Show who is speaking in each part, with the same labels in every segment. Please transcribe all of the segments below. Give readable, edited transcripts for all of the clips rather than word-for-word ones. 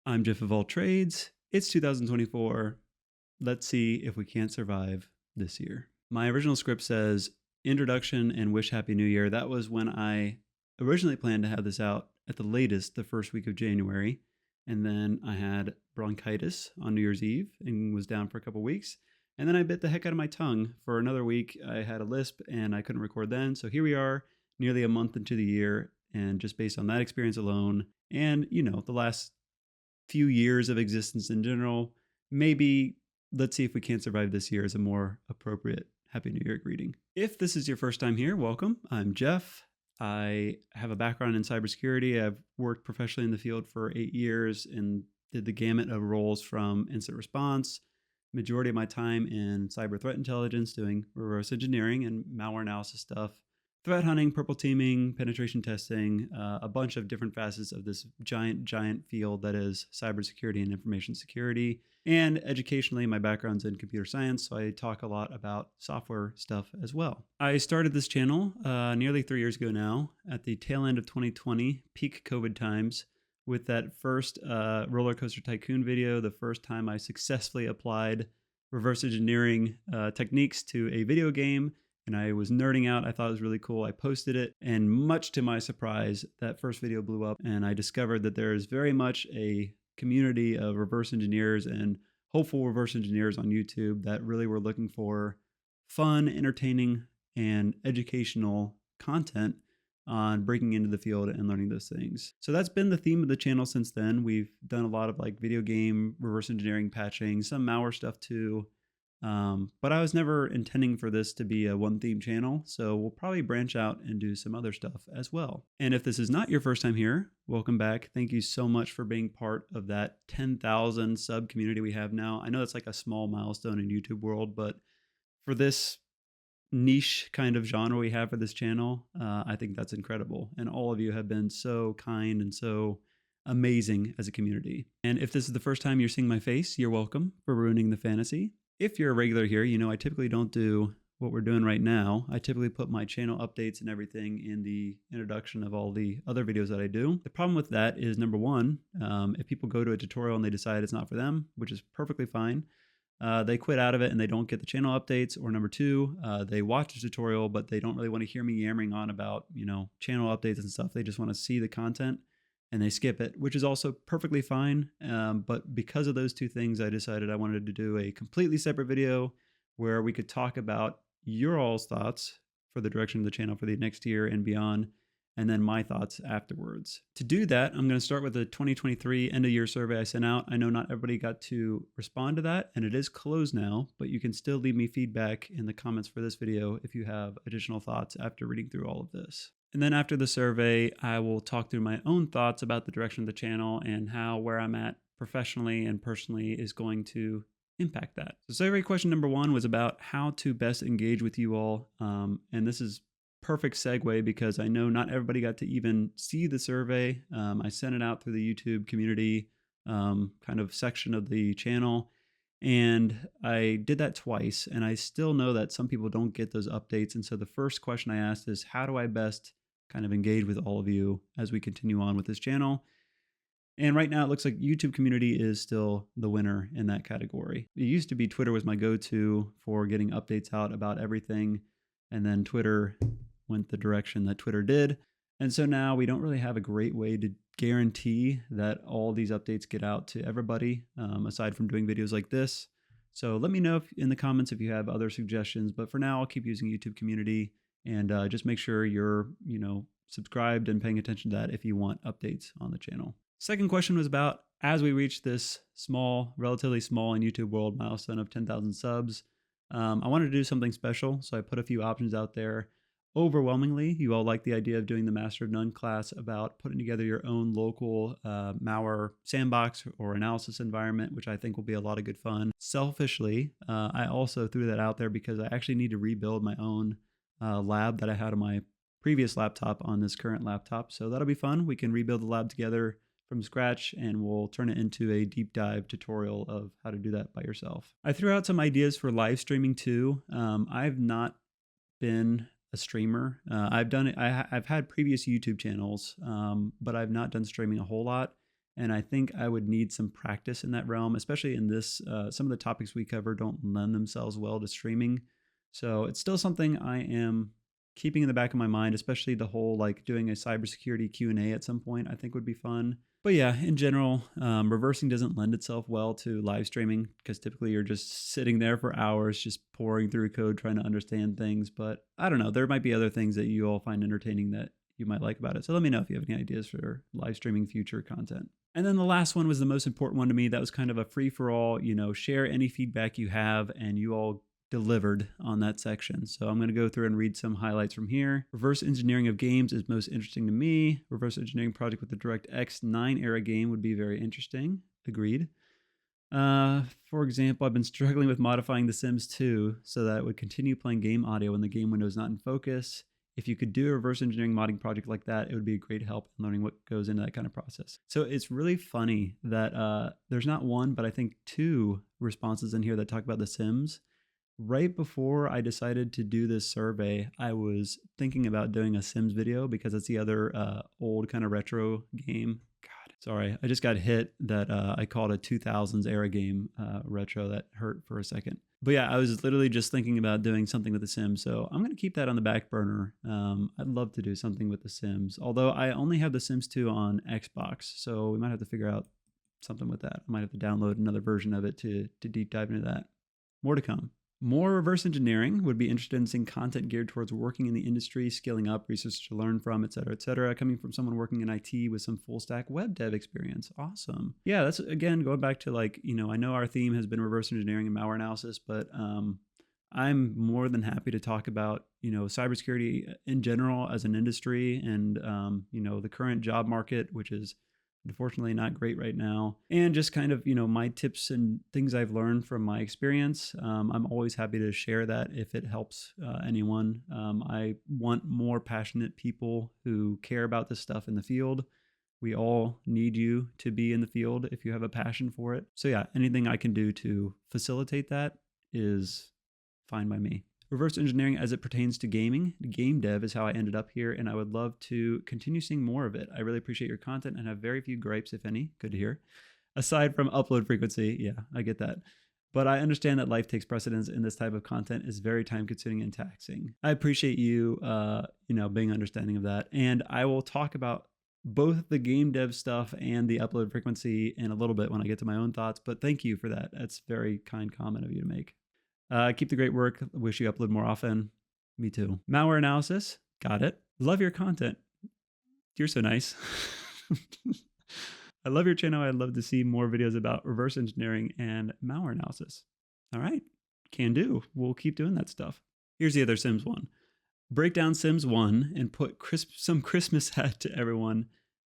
Speaker 1: I'm jeFF0Falltrades. It's 2024. Let's see if we can't survive this year. My original script says introduction and wish Happy New Year. That was when I originally planned to have this out at the latest the first week of January. And then I had bronchitis on New Year's Eve and was down for a couple weeks. And then I bit the heck out of my tongue for another week. I had a lisp and I couldn't record then. So here we are, nearly a month into the year. And just based on that experience alone, and the last few years of existence in general, maybe let's see if we can't survive this year as a more appropriate Happy New Year greeting. If this is your first time here, welcome. I'm Jeff. I have a background in cybersecurity. I've worked professionally in the field for 8 years and did the gamut of roles from incident response, majority of my time in cyber threat intelligence, doing reverse engineering and malware analysis stuff, threat hunting, purple teaming, penetration testing, a bunch of different facets of this giant field that is cybersecurity and information security. And educationally, my background's in computer science, so I talk a lot about software stuff as well. I started this channel nearly 3 years ago now, at the tail end of 2020, peak COVID times, with that first Roller Coaster Tycoon video, the first time I successfully applied reverse engineering techniques to a video game. And I was nerding out. I thought it was really cool. I posted it, and much to my surprise, that first video blew up, and I discovered that there is very much a community of reverse engineers and hopeful reverse engineers on YouTube that really were looking for fun, entertaining, and educational content on breaking into the field and learning those things. So that's been the theme of the channel since then. We've done a lot of video game reverse engineering patching, some malware stuff too. But I was never intending for this to be a one theme channel, so we'll probably branch out and do some other stuff as well. And if this is not your first time here, welcome back. Thank you so much for being part of that 10,000 sub community we have now. I know it's like a small milestone in YouTube world, but for this niche kind of genre we have for this channel, I think that's incredible. And all of you have been so kind and so amazing as a community. And if this is the first time you're seeing my face, you're welcome for ruining the fantasy. If you're a regular here, I typically don't do what we're doing right now. I typically put my channel updates and everything in the introduction of all the other videos that I do. The problem with that is, number one, if people go to a tutorial and they decide it's not for them, which is perfectly fine, they quit out of it and they don't get the channel updates. Or number two, they watch the tutorial, but they don't really want to hear me yammering on about, channel updates and stuff. They just want to see the content and they skip it, which is also perfectly fine. But because of those two things, I decided I wanted to do a completely separate video where we could talk about your all's thoughts for the direction of the channel for the next year and beyond, and then my thoughts afterwards. To do that, I'm going to start with the 2023 end of year survey I sent out. I know not everybody got to respond to that, and it is closed now, but you can still leave me feedback in the comments for this video if you have additional thoughts after reading through all of this. And then after the survey, I will talk through my own thoughts about the direction of the channel and how where I'm at professionally and personally is going to impact that. So survey question number 1 was about how to best engage with you all. And this is perfect segue because I know not everybody got to even see the survey. I sent it out through the YouTube community kind of section of the channel. And I did that twice, and I still know that some people don't get those updates. And so the first question I asked is, how do I best kind of engage with all of you as we continue on with this channel? And right now it looks like YouTube community is still the winner in that category. It used to be Twitter was my go-to for getting updates out about everything. And then Twitter went the direction that Twitter did. And so now we don't really have a great way to guarantee that all these updates get out to everybody, aside from doing videos like this. So let me know in the comments if you have other suggestions. But for now, I'll keep using YouTube community, and just make sure you're, subscribed and paying attention to that if you want updates on the channel. Second question was about, as we reach this relatively small in YouTube world milestone of 10,000 subs, I wanted to do something special. So I put a few options out there. Overwhelmingly, you all like the idea of doing the Master of None class about putting together your own local malware sandbox or analysis environment, which I think will be a lot of good fun. Selfishly, I also threw that out there because I actually need to rebuild my own lab that I had on my previous laptop on this current laptop. So that'll be fun. We can rebuild the lab together from scratch, and we'll turn it into a deep dive tutorial of how to do that by yourself. I threw out some ideas for live streaming too. I've not been a streamer. I've had previous YouTube channels, but I've not done streaming a whole lot. And I think I would need some practice in that realm, especially in this. Some of the topics we cover don't lend themselves well to streaming. So it's still something I am keeping in the back of my mind, especially the whole like doing a cybersecurity Q&A at some point, I think would be fun. But yeah, in general, reversing doesn't lend itself well to live streaming because typically you're just sitting there for hours, just pouring through code, trying to understand things. But I don't know, there might be other things that you all find entertaining that you might like about it. So let me know if you have any ideas for live streaming future content. And then the last one was the most important one to me. That was kind of a free for all, share any feedback you have, and you all delivered on that section. So I'm going to go through and read some highlights from here. Reverse engineering of games is most interesting to me. Reverse engineering project with the DirectX 9 era game would be very interesting. Agreed. For example, I've been struggling with modifying The Sims 2 so that it would continue playing game audio when the game window is not in focus. If you could do a reverse engineering modding project like that, it would be a great help in learning what goes into that kind of process. So it's really funny that there's not one, but I think 2 responses in here that talk about The Sims. Right before I decided to do this survey, I was thinking about doing a Sims video because it's the other old kind of retro game. God, sorry, I just got hit that I called a 2000s era game retro. That hurt for a second. But yeah, I was literally just thinking about doing something with The Sims, so I'm going to keep that on the back burner. I'd love to do something with The Sims, although I only have The Sims 2 on Xbox, so we might have to figure out something with that. I might have to download another version of it to deep dive into that. More to come. More reverse engineering. Would be interested in seeing content geared towards working in the industry, scaling up, research to learn from, et cetera, coming from someone working in IT with some full stack web dev experience. Awesome. Yeah, that's again going back to like, I know our theme has been reverse engineering and malware analysis, but I'm more than happy to talk about, cybersecurity in general as an industry and, the current job market, which is unfortunately not great right now, and just kind of my tips and things I've learned from my experience. I'm always happy to share that if it helps anyone. I want more passionate people who care about this stuff in the field. We all need you to be in the field if you have a passion for it. So yeah, anything I can do to facilitate that is fine by me. Reverse engineering as it pertains to gaming. Game dev is how I ended up here, and I would love to continue seeing more of it. I really appreciate your content and have very few gripes, if any. Good to hear. Aside from upload frequency, yeah, I get that. But I understand that life takes precedence and this type of content is very time consuming and taxing. I appreciate you, being understanding of that. And I will talk about both the game dev stuff and the upload frequency in a little bit when I get to my own thoughts. But thank you for that. That's very kind comment of you to make. Keep the great work. Wish you upload more often. Me too. Malware analysis. Got it. Love your content. You're so nice. I love your channel. I'd love to see more videos about reverse engineering and malware analysis. All right. Can do. We'll keep doing that stuff. Here's the other Sims one. Break down Sims 1 and put some Christmas hat to everyone.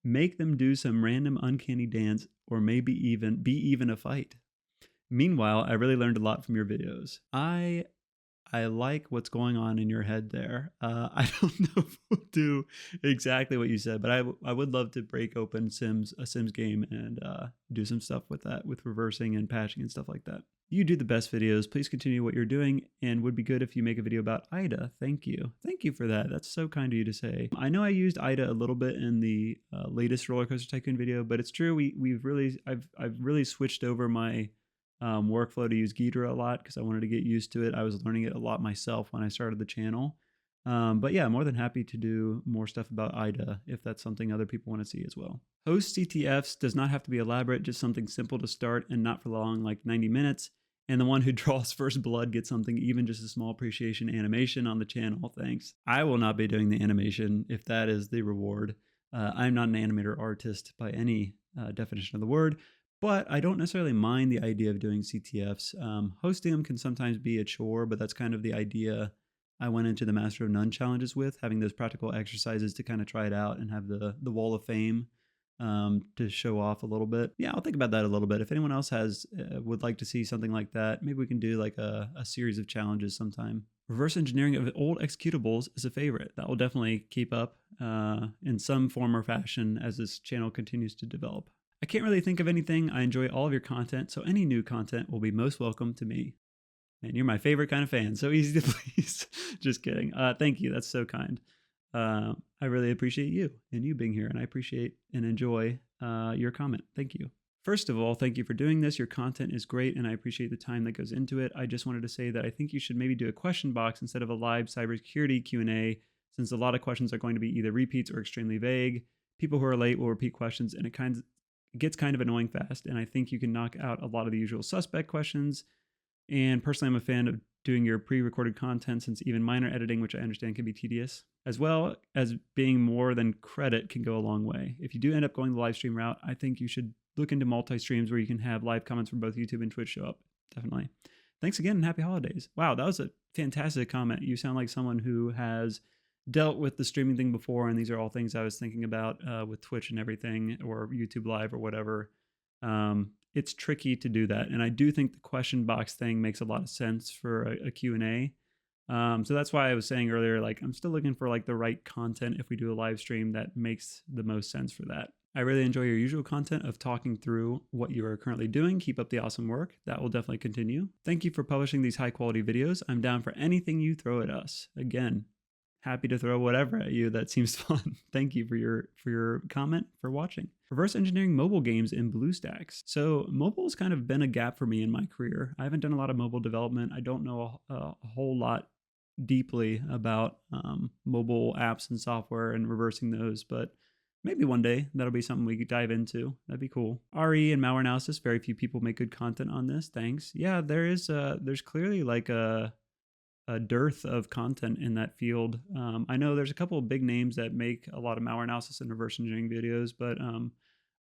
Speaker 1: Make them do some random uncanny dance or maybe even a fight. Meanwhile, I really learned a lot from your videos. I like what's going on in your head there. I don't know if we'll do exactly what you said, but I would love to break open a Sims game and do some stuff with that, with reversing and patching and stuff like that. You do the best videos. Please continue what you're doing, and would be good if you make a video about IDA. Thank you. Thank you for that. That's so kind of you to say. I know I used IDA a little bit in the latest Roller Coaster Tycoon video, but it's true. I've really switched over my workflow to use Ghidra a lot because I wanted to get used to it. I was learning it a lot myself when I started the channel. But yeah, more than happy to do more stuff about IDA if that's something other people want to see as well. Host CTFs does not have to be elaborate, just something simple to start and not for long, like 90 minutes. And the one who draws first blood gets something, even just a small appreciation animation on the channel. Thanks. I will not be doing the animation if that is the reward. I'm not an animator artist by any definition of the word. But I don't necessarily mind the idea of doing CTFs. Hosting them can sometimes be a chore, but that's kind of the idea I went into the Master of None challenges with, having those practical exercises to kind of try it out and have the wall of fame to show off a little bit. Yeah, I'll think about that a little bit. If anyone else would like to see something like that, maybe we can do like a series of challenges sometime. Reverse engineering of old executables is a favorite. That will definitely keep up in some form or fashion as this channel continues to develop. I can't really think of anything. I enjoy all of your content, so any new content will be most welcome to me. And you're my favorite kind of fan, so easy to please. Just kidding. Thank you. That's so kind. I really appreciate you and you being here, and I appreciate and enjoy your comment. Thank you. First of all, thank you for doing this. Your content is great, and I appreciate the time that goes into it. I just wanted to say that I think you should maybe do a question box instead of a live cybersecurity Q&A, since a lot of questions are going to be either repeats or extremely vague. People who are late will repeat questions, and it gets kind of annoying fast, and I think you can knock out a lot of the usual suspect questions. And personally, I'm a fan of doing your pre-recorded content, since even minor editing, which I understand can be tedious, as well as being more than credit, can go a long way. If you do end up going the live stream route, I think you should look into multi-streams where you can have live comments from both YouTube and Twitch show up. Definitely. Thanks again and happy holidays. Wow, that was a fantastic comment. You sound like someone who has dealt with the streaming thing before, and these are all things I was thinking about with Twitch and everything, or YouTube Live or whatever. It's tricky to do that, and I do think the question box thing makes a lot of sense for a Q&A. So that's why I was saying earlier, like, I'm still looking for like the right content if we do a live stream that makes the most sense for that. I really enjoy your usual content of talking through what you are currently doing. Keep up the awesome work. That will definitely continue. Thank you for publishing these high quality videos. I'm down for anything you throw at us. Again, happy to throw whatever at you that seems fun. Thank you for your comment, for watching. Reverse engineering mobile games in BlueStacks. So mobile has kind of been a gap for me in my career. I haven't done a lot of mobile development. I don't know a whole lot deeply about mobile apps and software and reversing those, but maybe one day that'll be something we could dive into. That'd be cool. RE and malware analysis. Very few people make good content on this. Thanks. Yeah, there's clearly like a dearth of content in that field. I know there's a couple of big names that make a lot of malware analysis and reverse engineering videos, but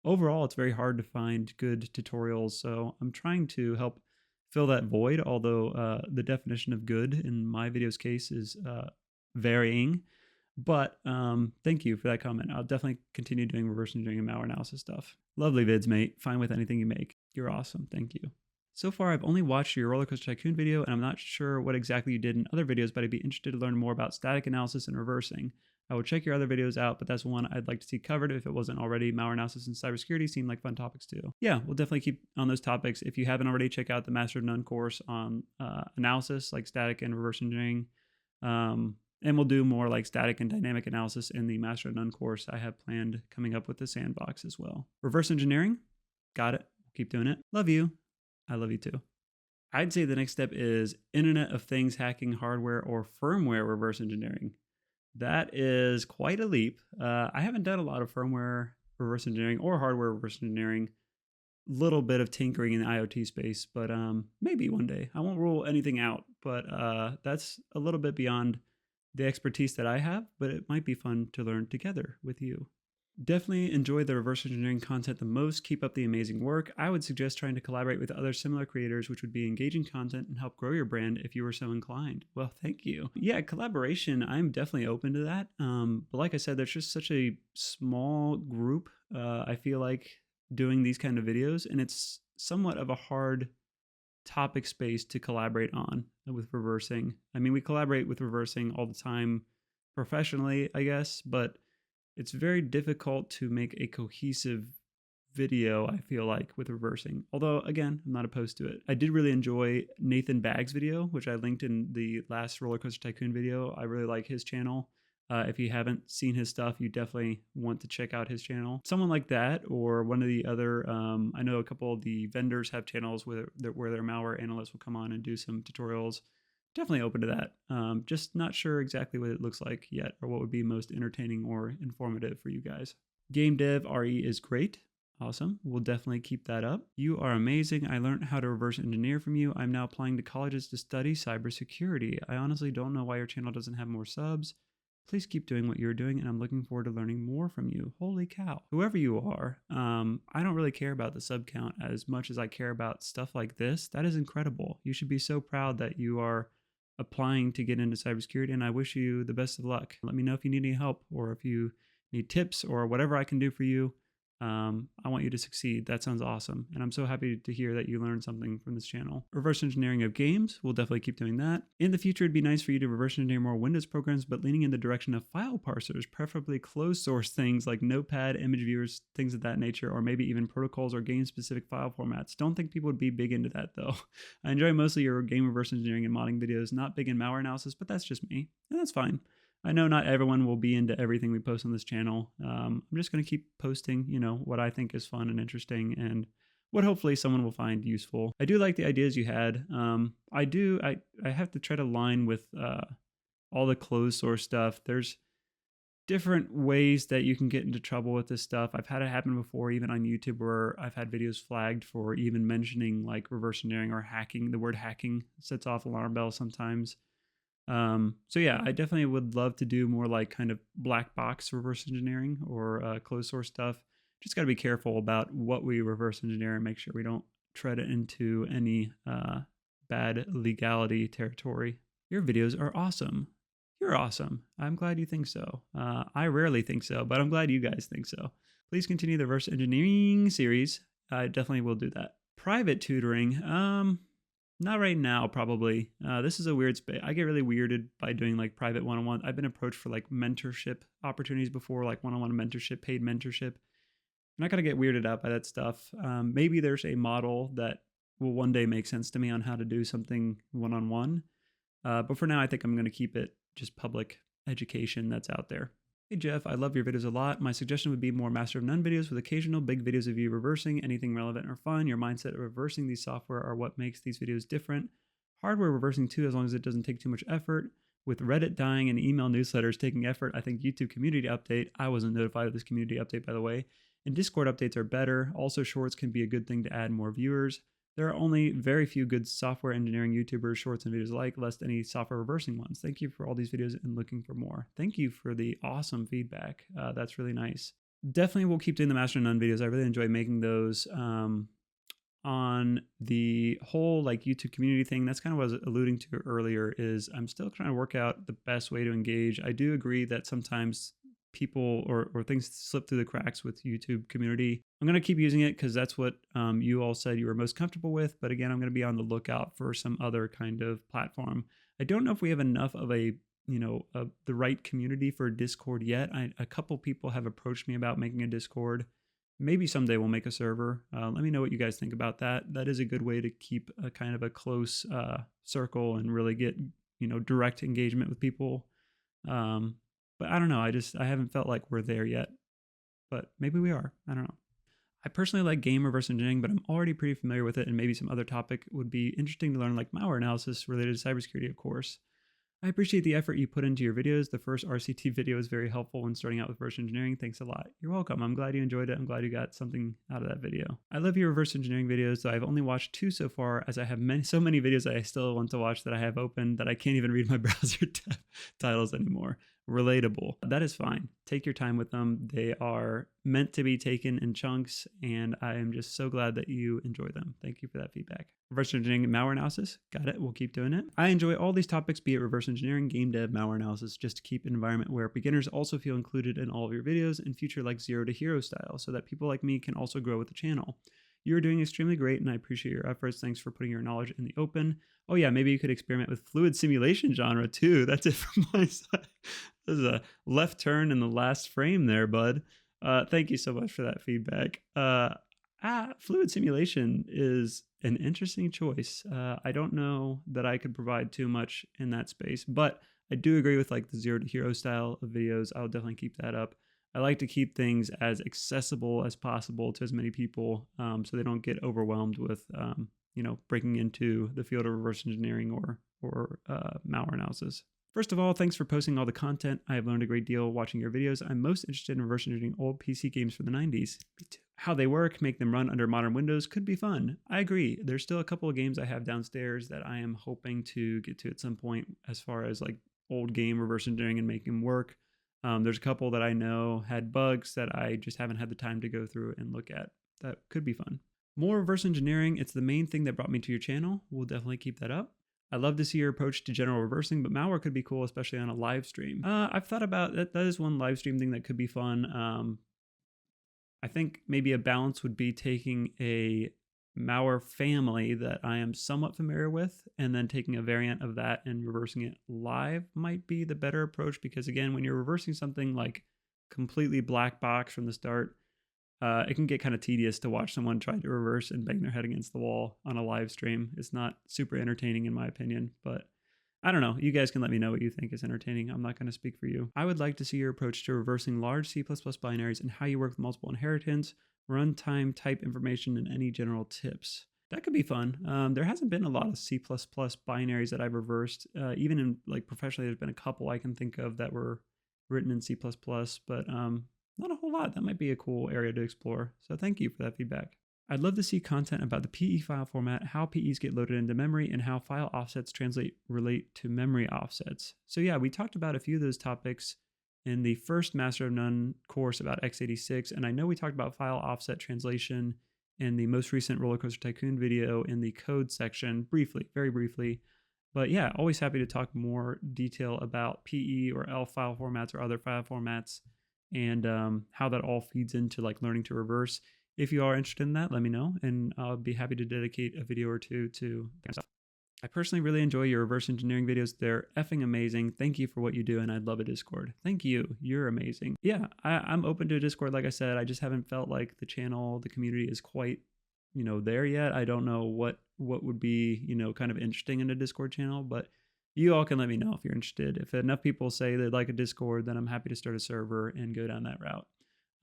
Speaker 1: overall it's very hard to find good tutorials. So I'm trying to help fill that void, although the definition of good in my video's case is varying. But thank you for that comment. I'll definitely continue doing reverse engineering and malware analysis stuff. Lovely vids, mate. Fine with anything you make. You're awesome. Thank you. So far, I've only watched your Roller Coaster Tycoon video, and I'm not sure what exactly you did in other videos, but I'd be interested to learn more about static analysis and reversing. I will check your other videos out, but that's one I'd like to see covered if it wasn't already. Malware analysis and cybersecurity seem like fun topics too. Yeah, we'll definitely keep on those topics. If you haven't already, check out the Master of None course on analysis, like static and reverse engineering. And we'll do more like static and dynamic analysis in the Master of None course I have planned coming up with the sandbox as well. Reverse engineering, got it. Keep doing it. Love you. I love you too. I'd say the next step is Internet of Things hacking hardware or firmware reverse engineering. That is quite a leap. I haven't done a lot of firmware reverse engineering or hardware reverse engineering. Little bit of tinkering in the IoT space, but maybe one day. I won't rule anything out, but that's a little bit beyond the expertise that I have, but it might be fun to learn together with you. Definitely enjoy the reverse engineering content the most. Keep up the amazing work. I would suggest trying to collaborate with other similar creators, which would be engaging content and help grow your brand if you were so inclined. Well, thank you. Yeah, collaboration, I'm definitely open to that. But like I said, there's just such a small group, I feel like, doing these kind of videos, and it's somewhat of a hard topic space to collaborate on with reversing. I mean, we collaborate with reversing all the time professionally, I guess, but it's very difficult to make a cohesive video, I feel like, with reversing. Although, again, I'm not opposed to it. I did really enjoy Nathan Baggs' video, which I linked in the last Roller Coaster Tycoon video. I really like his channel. If you haven't seen his stuff, you definitely want to check out his channel. Someone like that, or one of the other, I know a couple of the vendors have channels where their malware analysts will come on and do some tutorials. Definitely open to that. Just not sure exactly what it looks like yet, or what would be most entertaining or informative for you guys. Game Dev RE is great. Awesome. We'll definitely keep that up. You are amazing. I learned how to reverse engineer from you. I'm now applying to colleges to study cybersecurity. I honestly don't know why your channel doesn't have more subs. Please keep doing what you're doing, and I'm looking forward to learning more from you. Holy cow. Whoever you are, I don't really care about the sub count as much as I care about stuff like this. That is incredible. You should be so proud that you are applying to get into cybersecurity, and I wish you the best of luck. Let me know if you need any help, or if you need tips, or whatever I can do for you. I want you to succeed. That sounds awesome. And I'm so happy to hear that you learned something from this channel. Reverse engineering of games, we'll definitely keep doing that. In the future, it'd be nice for you to reverse engineer more Windows programs, but leaning in the direction of file parsers, preferably closed source things like Notepad, image viewers, things of that nature, or maybe even protocols or game-specific file formats. Don't think people would be big into that though. I enjoy mostly your game reverse engineering and modding videos, not big in malware analysis, but that's just me, and that's fine. I know not everyone will be into everything we post on this channel. I'm just going to keep posting, what I think is fun and interesting and what hopefully someone will find useful. I do like the ideas you had. I have to try to line with all the closed source stuff. There's different ways that you can get into trouble with this stuff. I've had it happen before, even on YouTube, where I've had videos flagged for even mentioning like reverse engineering or hacking. The word hacking sets off alarm bells sometimes. So yeah, I definitely would love to do more like kind of black box reverse engineering or closed source stuff. Just got to be careful about what we reverse engineer and make sure we don't tread into any bad legality territory. Your videos are awesome. You're awesome. I'm glad you think so. I rarely think so, but I'm glad you guys think so. Please continue the reverse engineering series. I definitely will do that. Private tutoring. Not right now, probably. This is a weird space. I get really weirded by doing like private one-on-one. I've been approached for like mentorship opportunities before, like one-on-one mentorship, paid mentorship. I'm not going to get weirded out by that stuff. Maybe there's a model that will one day make sense to me on how to do something one-on-one. But for now, I think I'm going to keep it just public education that's out there. Hey Jeff, I love your videos a lot. My suggestion would be more master of none videos with occasional big videos of you reversing anything relevant or fun. Your mindset of reversing these software are what makes these videos different. Hardware reversing too, as long as it doesn't take too much effort. With Reddit dying and email newsletters taking effort, I think YouTube community update. I wasn't notified of this community update, by the way. And Discord updates are better. Also, shorts can be a good thing to add more viewers. There are only very few good software engineering YouTubers, shorts, and videos alike, less any software reversing ones. Thank you for all these videos and looking for more. Thank you for the awesome feedback. That's really nice. Definitely will keep doing the Master of None videos. I really enjoy making those. On the whole like YouTube community thing, that's kind of what I was alluding to earlier, is I'm still trying to work out the best way to engage. I do agree that sometimes people or things slip through the cracks with YouTube community. I'm going to keep using it because that's what you all said you were most comfortable with. But again, I'm going to be on the lookout for some other kind of platform. I don't know if we have enough of the right community for Discord yet. A couple people have approached me about making a Discord. Maybe someday we'll make a server. Let me know what you guys think about that. That is a good way to keep a kind of a close circle and really get, direct engagement with people. But I don't know. I haven't felt like we're there yet, but maybe we are. I don't know. I personally like game reverse engineering, but I'm already pretty familiar with it, and maybe some other topic would be interesting to learn, like malware analysis related to cybersecurity, of course. I appreciate the effort you put into your videos. The first RCT video is very helpful when starting out with reverse engineering. Thanks a lot. You're welcome. I'm glad you enjoyed it. I'm glad you got something out of that video. I love your reverse engineering videos, though I've only watched 2 so far, as I have so many videos that I still want to watch that I have open that I can't even read my browser titles anymore. Relatable. That is fine. Take your time with them. They are meant to be taken in chunks, and I am just so glad that you enjoy them. Thank you for that feedback. Reverse engineering and malware analysis. Got it. We'll keep doing it. I enjoy all these topics, be it reverse engineering, game dev, malware analysis, just to keep an environment where beginners also feel included in all of your videos and future like 0 to hero style, so that people like me can also grow with the channel. You're doing extremely great, and I appreciate your efforts. Thanks for putting your knowledge in the open. Oh yeah, maybe you could experiment with fluid simulation genre too. That's it from my side. There's a left turn in the last frame there, bud. Thank you so much for that feedback. Fluid simulation is an interesting choice. I don't know that I could provide too much in that space, but I do agree with like the 0 to hero style of videos. I'll definitely keep that up. I like to keep things as accessible as possible to as many people, so they don't get overwhelmed with, breaking into the field of reverse engineering or malware analysis. First of all, thanks for posting all the content. I have learned a great deal watching your videos. I'm most interested in reverse engineering old PC games from the 90s. How they work, make them run under modern Windows could be fun. I agree. There's still a couple of games I have downstairs that I am hoping to get to at some point as far as like old game reverse engineering and making them work. There's a couple that I know had bugs that I just haven't had the time to go through and look at. That could be fun. More reverse engineering. It's the main thing that brought me to your channel. We'll definitely keep that up. I love to see your approach to general reversing, but malware could be cool, especially on a live stream. I've thought about that. That is one live stream thing that could be fun. I think maybe a balance would be taking a malware family that I am somewhat familiar with, and then taking a variant of that and reversing it live might be the better approach, because again, when you're reversing something like completely black box from the start, it can get kind of tedious to watch someone try to reverse and bang their head against the wall on a live stream. It's not super entertaining in my opinion, but I don't know. You guys can let me know what you think is entertaining. I'm not going to speak for you. I would like to see your approach to reversing large C++ binaries and how you work with multiple inheritance, runtime type information, and any general tips. That could be fun. There hasn't been a lot of C++ binaries that I've reversed. Even in like professionally, there's been a couple I can think of that were written in C++, but not a whole lot. That might be a cool area to explore. So thank you for that feedback. I'd love to see content about the PE file format, how PEs get loaded into memory, and how file offsets relate to memory offsets. So yeah, we talked about a few of those topics in the first Master of None course about x86, and I know we talked about file offset translation in the most recent Roller Coaster Tycoon video in the code section, briefly, very briefly. But yeah, always happy to talk more detail about PE or L file formats or other file formats, and how that all feeds into like learning to reverse. If you are interested in that, let me know, and I'll be happy to dedicate a video or two to that stuff. I personally really enjoy your reverse engineering videos. They're effing amazing. Thank you for what you do, and I'd love a Discord. Thank you. You're amazing. Yeah, I'm open to a Discord, like I said. I just haven't felt like the channel, the community is quite, there yet. I don't know what would be, kind of interesting in a Discord channel, but you all can let me know if you're interested. If enough people say they'd like a Discord, then I'm happy to start a server and go down that route.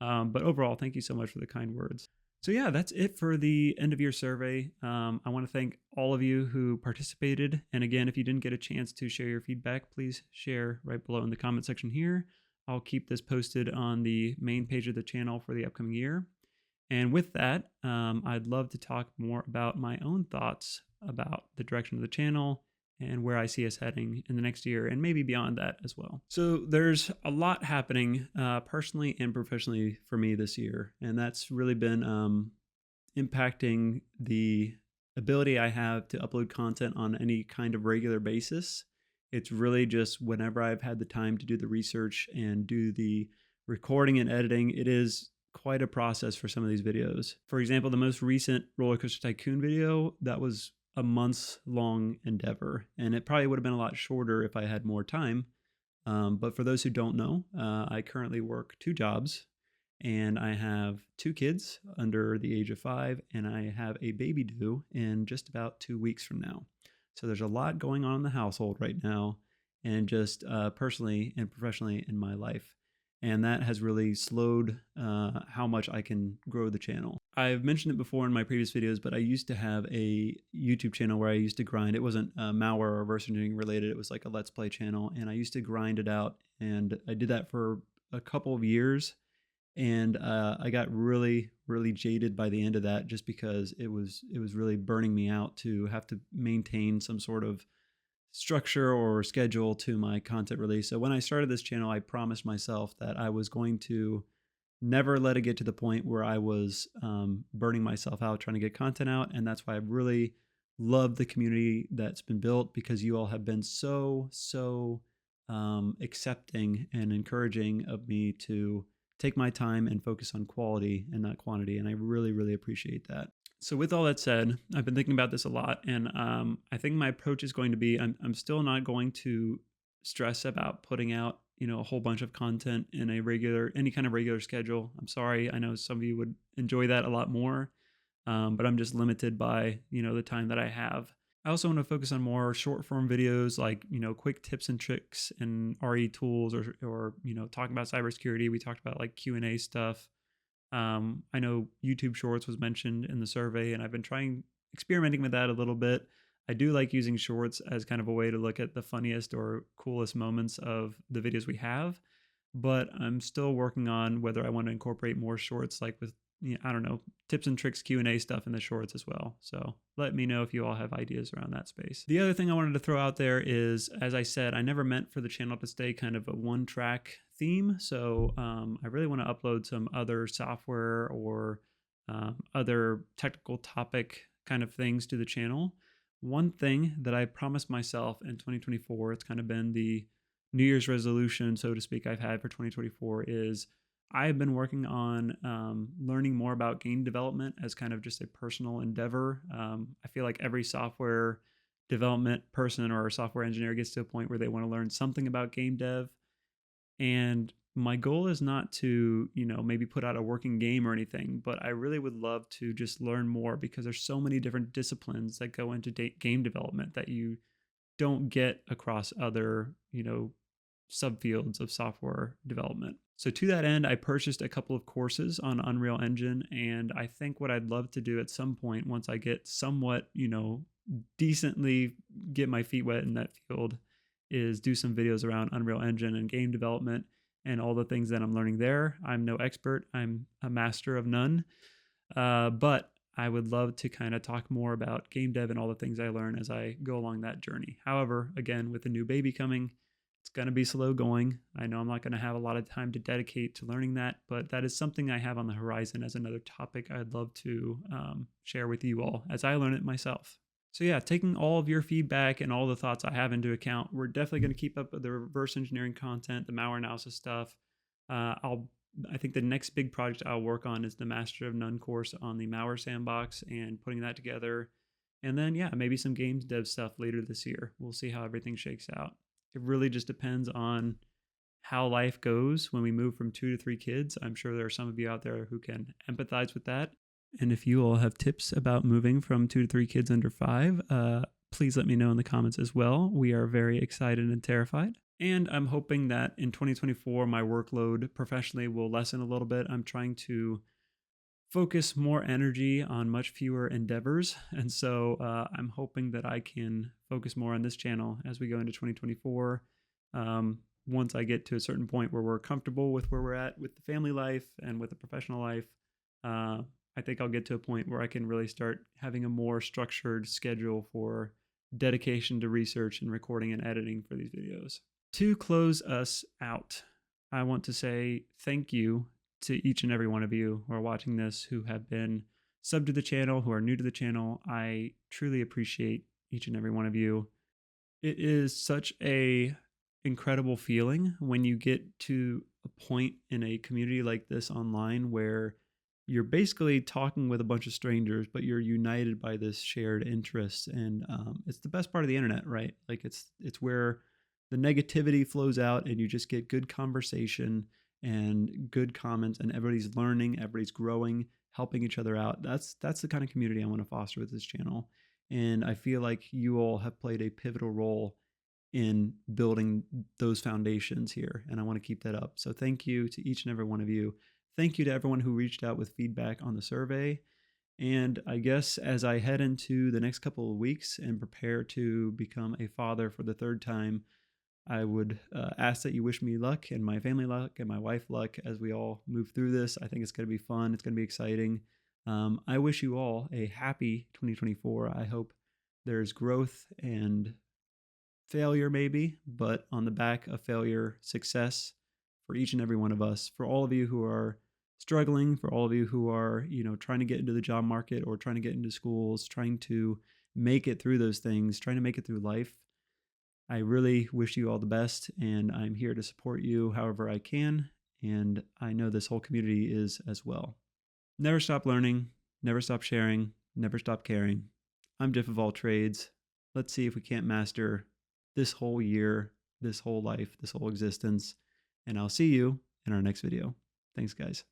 Speaker 1: But overall, thank you so much for the kind words. So yeah, that's it for the end of year survey. I want to thank all of you who participated. And again, if you didn't get a chance to share your feedback, please share right below in the comment section here. I'll keep this posted on the main page of the channel for the upcoming year. And with that, I'd love to talk more about my own thoughts about the direction of the channel and where I see us heading in the next year and maybe beyond that as well. So there's a lot happening personally and professionally for me this year, and that's really been impacting the ability I have to upload content on any kind of regular basis. It's really just whenever I've had the time to do the research and do the recording and editing, it is quite a process for some of these videos. For example, the most recent Roller Coaster Tycoon video, that was a months long endeavor, and it probably would have been a lot shorter if I had more time. But for those who don't know, I currently work 2 jobs, and I have 2 kids under the age of 5, and I have a baby due in just about 2 weeks from now. So there's a lot going on in the household right now, and just personally and professionally in my life. And that has really slowed how much I can grow the channel. I've mentioned it before in my previous videos, but I used to have a YouTube channel where I used to grind. It wasn't malware or reverse engineering related. It was like a Let's Play channel, and I used to grind it out. And I did that for a couple of years, and I got really, really jaded by the end of that, just because it was really burning me out to have to maintain some sort of structure or schedule to my content release. So when I started this channel, I promised myself that I was going to never let it get to the point where I was burning myself out trying to get content out. And that's why I really love the community that's been built, because you all have been so accepting and encouraging of me to take my time and focus on quality and not quantity. And I really, really appreciate that. So with all that said, I've been thinking about this a lot, and I think my approach is going to be, I'm still not going to stress about putting out, a whole bunch of content in any kind of regular schedule. I'm sorry. I know some of you would enjoy that a lot more, but I'm just limited by, the time that I have. I also want to focus on more short form videos, like, quick tips and tricks and RE tools, or talking about cybersecurity. We talked about like Q&A stuff. I know YouTube Shorts was mentioned in the survey, and I've been experimenting with that a little bit. I do like using Shorts as kind of a way to look at the funniest or coolest moments of the videos we have, but I'm still working on whether I want to incorporate more Shorts, like with, I don't know, tips and tricks Q&A stuff in the Shorts as well. So let me know if you all have ideas around that space. The other thing I wanted to throw out there is, as I said, I never meant for the channel to stay kind of a one-track theme. So I really want to upload some other software or other technical topic kind of things to the channel. One thing that I promised myself in 2024, it's kind of been the New Year's resolution, so to speak, I've had for 2024, is I've been working on learning more about game development as kind of just a personal endeavor. I feel like every software development person or software engineer gets to a point where they want to learn something about game dev. And my goal is not to, maybe put out a working game or anything, but I really would love to just learn more, because there's so many different disciplines that go into game development that you don't get across other, subfields of software development. So to that end, I purchased a couple of courses on Unreal Engine, and I think what I'd love to do at some point, once I get somewhat, decently get my feet wet in that field, is do some videos around Unreal Engine and game development and all the things that I'm learning there. I'm no expert. I'm a master of none. But I would love to kind of talk more about game dev and all the things I learn as I go along that journey. However, again, with a new baby coming, it's going to be slow going. I know I'm not going to have a lot of time to dedicate to learning that, but that is something I have on the horizon as another topic I'd love to share with you all as I learn it myself. So yeah, taking all of your feedback and all the thoughts I have into account, we're definitely going to keep up with the reverse engineering content, the malware analysis stuff. I think the next big project I'll work on is the Master of None course on the malware sandbox and putting that together. And then, yeah, maybe some games dev stuff later this year. We'll see how everything shakes out. It really just depends on how life goes when we move from 2 to 3 kids. I'm sure there are some of you out there who can empathize with that. And if you all have tips about moving from 2 to 3 kids under 5, please let me know in the comments as well. We are very excited and terrified. And I'm hoping that in 2024, my workload professionally will lessen a little bit. I'm trying to focus more energy on much fewer endeavors. And so I'm hoping that I can focus more on this channel as we go into 2024. Once I get to a certain point where we're comfortable with where we're at with the family life and with the professional life, I think I'll get to a point where I can really start having a more structured schedule for dedication to research and recording and editing for these videos. To close us out, I want to say thank you to each and every one of you who are watching this, who have been subbed to the channel, who are new to the channel. I truly appreciate each and every one of you. It is such a incredible feeling when you get to a point in a community like this online where you're basically talking with a bunch of strangers, but you're united by this shared interest. And it's the best part of the internet, right? Like it's where the negativity flows out and you just get good conversation and good comments, and everybody's learning, everybody's growing, helping each other out. That's the kind of community I want to foster with this channel. And I feel like you all have played a pivotal role in building those foundations here, and I want to keep that up. So thank you to each and every one of you. Thank you to everyone who reached out with feedback on the survey. And I guess as I head into the next couple of weeks and prepare to become a father for the 3rd time, I would ask that you wish me luck and my family luck and my wife luck as we all move through this. I think it's going to be fun. It's going to be exciting. I wish you all a happy 2024. I hope there's growth and failure maybe, but on the back of failure, success for each and every one of us. For all of you who are struggling, for all of you who are, trying to get into the job market or trying to get into schools, trying to make it through those things, trying to make it through life, I really wish you all the best, and I'm here to support you however I can, and I know this whole community is as well. Never stop learning, never stop sharing, never stop caring. I'm jeFF0Falltrades. Let's see if we can't master this whole year, this whole life, this whole existence, and I'll see you in our next video. Thanks, guys.